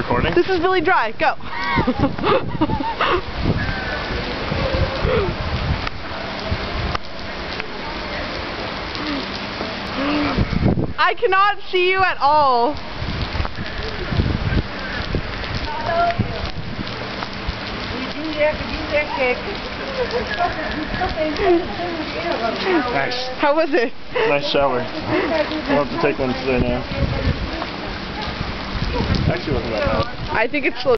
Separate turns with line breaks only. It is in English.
recording?
This is really dry. Go. I cannot see you at all.
Nice.
How was it?
Nice shower. We'll have to take one today now. Actually, it wasn't that bad.
I think it's slow.